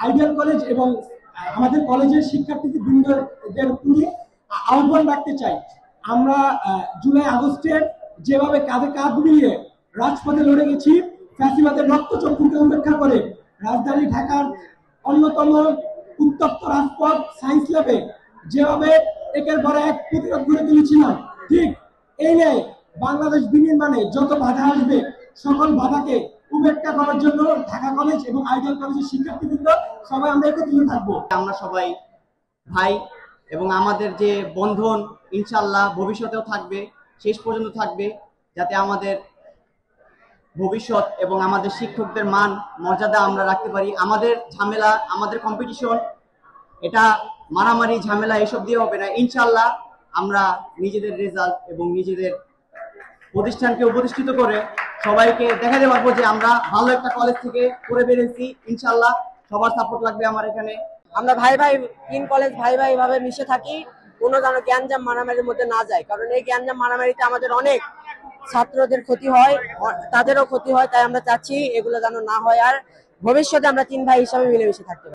Ideal college এবং আমাদের কলেজের শিক্ষার্থীবৃন্দদের প্রতি আহ্বান রাখতে চাই। আমরা জুলাই আগস্টের যেভাবে কাঁধে কাঁধ মিলিয়ে রাজপথে লড়ে গেছি, ফ্যাসিবাদের রক্তচক্ষুকে উপেক্ষা করে রাজধানী ঢাকার অন্যতম উত্তপ্ত রাজপথ সায়েন্স ল্যাবে যেভাবে একের পর এক প্রতিরোধ গড়ে তুলেছিলাম, ঠিক এই নিয়ে বাংলাদেশ বিনির্মাণে যত বাধা আসবে সকল বাধাকে উপেক্ষা করার জন্য ঢাকা কলেজ এবং আইডিয়াল কলেজের শিক্ষার্থীবৃন্দ সবাই আমরা একত্রিত থাকবো। আমরা সবাই ভাই এবং আমাদের যে বন্ধন ইনশাআল্লাহ ভবিষ্যতেও থাকবে, শেষ পর্যন্ত থাকবে, যাতে আমাদের ভবিষ্যৎ এবং আমাদের শিক্ষকদের মান মর্যাদা আমরা রাখতে পারি। আমাদের ঝামেলা, আমাদের কম্পিটিশন, এটা মারামারি ঝামেলা এসব দিয়ে হবে না। ইনশাআল্লাহ আমরা নিজেদের রেজাল্ট এবং নিজেদের প্রতিষ্ঠানকে প্রতিষ্ঠিত করে সবাইকে দেখাতে পারবো যে আমরা ভালো একটা কলেজ থেকে করে বেরিয়েছি। ইনশাআল্লাহ সবার সাপোর্ট লাগবে আমার এখানে। আমরা ভাই ভাই তিন কলেজ ভাই ভাই ভাবে মিশে থাকি, কোনো যেন জ্ঞানজাম মারামারির মধ্যে না যায়, কারণ এই জ্ঞানজাম মারামারিতে আমাদের অনেক ছাত্রদের ক্ষতি হয়, তাদেরও ক্ষতি হয়। তাই আমরা চাচ্ছি এগুলো যেন না হয়, আর ভবিষ্যতে আমরা তিন ভাই হিসাবে মিলেমিশে থাকতে পারি।